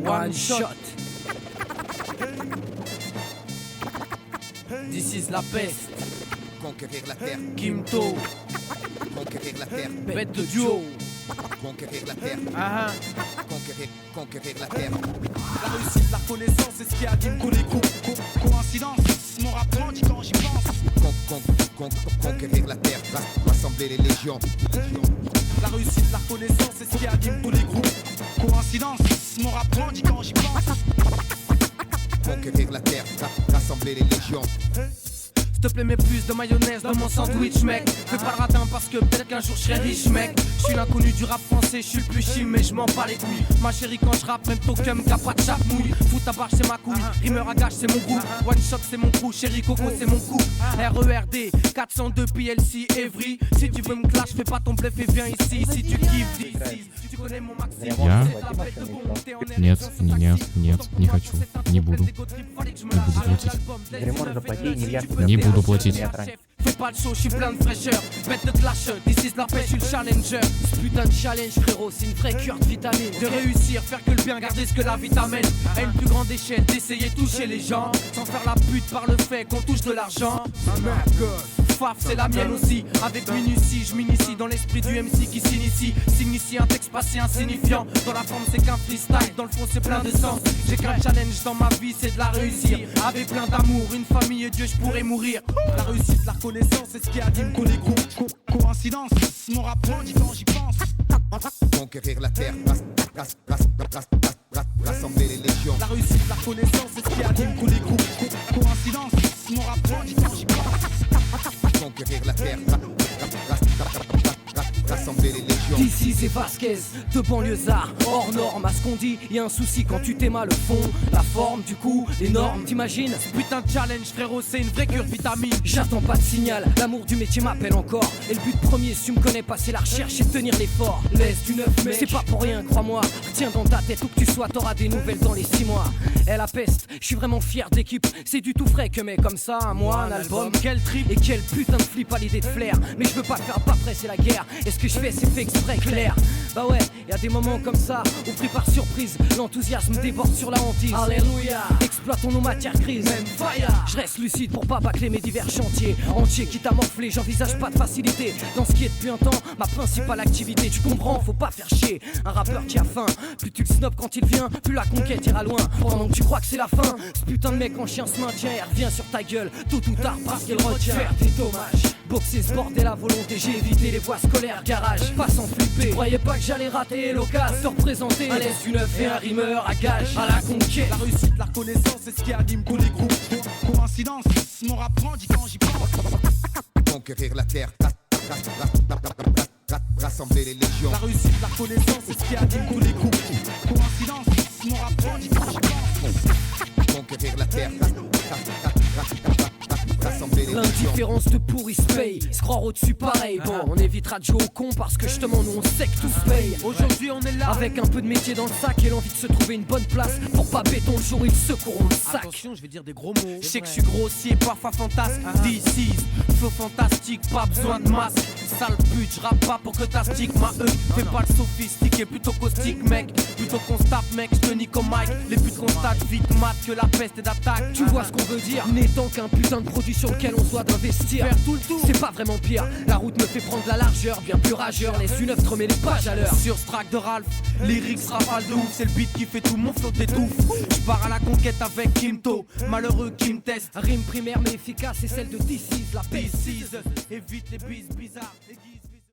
One shot. This is la peste. Conquérir la terre. Kimto. Conquérir la terre. Bête de duo. Conquérir la terre. Conquérir la terre. La réussite, la reconnaissance, c'est ce qui anime tous les coups. Coïncidence, mon rap grandit quand j'y pense. Conquérir la terre, rassembler les légions. La réussite, la reconnaissance, c'est ce qui anime tous les groupes. Coïncidence, mon rap grandit quand j'y pense. Conquérir la terre, rassembler les légions. S'il te plaît, mets plus de mayonnaise dans mon sandwich, mec. Fais pas le radin parce que peut-être qu'un jour je serai riche, mec. Je suis l'inconnu du rap français, je suis le plus chim, mais je m'en bats les couilles. Ma chérie, quand je rappe, même token, qu'a pas de chape mouille. Fout ta barre, c'est ma couille. Rimeur à gage, c'est mon goût. One shot, c'est mon crew. Chérie Coco, c'est mon coup. RERD, 402 PLC, Evry. Si tu veux me clash, fais pas ton bluff et viens ici. Si tu kiffes, dis ici. Tu connais mon maximum. Нет, не хочу, не буду платить. Не буду платить. Fais pas le show, je suis plein de fraîcheur. Bête de clash, this is la paix, je suis le challenger. Ce putain de challenge, frérot, c'est une vraie cure de vitamine. De réussir, faire que le bien, garder ce que la vie t'amène. À une plus grande échelle, d'essayer de toucher les gens. Sans faire la pute par le fait qu'on touche de l'argent. Faf, c'est la mienne aussi. Avec minutie, je m'initie dans l'esprit du MC qui s'initie. Signifie un texte passé insignifiant. Dans la forme, c'est qu'un freestyle. Dans le fond, c'est plein de sens. J'ai qu'un challenge dans ma vie, c'est de la réussir. Avec plein d'amour, une famille et Dieu, je pourrais mourir. La réussite, la reconnaissance, c'est ce qui anime tous les groupes. Coïncidence, mon rap grandit quand j'y pense. Conquérir la terre, rassembler les légions. La réussite, la reconnaissance, c'est ce qui anime tous les groupes. Coïncidence, mon rap grandit quand j'y pense. Conquérir la terre, rassembler les légions. D'ici c'est Vasquez, de banlieusard, hors norme. À ce qu'on dit, y a un souci quand tu t'aimes le fond. La forme, du coup, les normes, t'imagines? Ce putain de challenge, frérot, c'est une vraie cure de vitamine. J'attends pas de signal, l'amour du métier m'appelle encore. Et le but premier, si tu me connais pas, c'est la recherche et tenir l'effort. Laisse du neuf, mec, c'est pas pour rien, crois-moi. Retiens dans ta tête où que tu sois, t'auras des nouvelles dans les 6 mois. Elle la peste, je suis vraiment fier d'équipe. C'est du tout frais que mec comme ça, moi, un album. Quel trip et quel putain de flip à l'idée de flair. Mais je veux pas faire pas presser la guerre. Et ce que je fais, c'est fait exprès, clair. Bah ouais, y a des moments comme ça où pris par surprise, l'enthousiasme déborde sur la hantise. Alléluia, exploitons nos matières grises. Même fire. Je reste lucide pour pas bâcler mes divers chantiers. Entier quitte à morfler, j'envisage pas de facilité. Dans ce qui est depuis un temps, ma principale activité. Tu comprends, faut pas faire chier. Un rappeur qui a faim, plus tu le snobs quand il vient, plus la conquête ira loin. Pendant que tu crois que c'est la fin, ce putain de mec en chien se maintient et revient sur ta gueule. Tôt ou tard parce qu'il retient. Faire des dommages. Boxer ce bordel à volonté, j'ai évité les voies scolaires, garage, pas sans flipper. Croyais pas que j'allais rater l'occasion de représenter un laisse du neuf et un rimeur à gage, à la conquête. La réussite, la reconnaissance, c'est ce qui anime tous les groupes. Coïncidence, mon rap grandit quand j'y pense. Conquérir la terre, rassembler les légions. La réussite, la reconnaissance, c'est ce qui anime tous les groupes. Coïncidence, mon rap grandit quand j'y pense. Conquérir la terre, rassembler les légions. L'indifférence de pourri se paye, se croire au-dessus pareil. Bon, on évitera de jouer au con parce que justement nous on sait que tout se paye. Aujourd'hui on est là avec un peu de métier dans le sac et l'envie de se trouver une bonne place. Pour pas béton le jour ils secourront le sac. Attention, je vais dire des gros mots. Je sais que je suis grossier, parfois fantasque. This flow fantastique, pas besoin de masque. Sale pute, je rappe pas pour que ta stick ma fais pas le sophistiqué, plutôt caustique mec. Plutôt qu'on se tape mec, je te nique au mic. Les putes constatent vite mat que la peste est d'attaque. Tu vois ce qu'on veut dire, n'étant qu'un putain de produit sur lequel on se doit d'investir. Faire tout le tour, c'est pas vraiment pire. La route me fait prendre la largeur, bien plus rageur. Laisse une œuvre te remet les pages à l'heure. Sur ce track de Ralph, lyrics rafale de ouf. C'est le beat qui fait tout, mon flow t'étouffe. Je pars à la conquête avec Kimto, malheureux qui me teste. Rime primaire mais efficace, c'est celle de This is la paix. This is, évite les bises bizarres.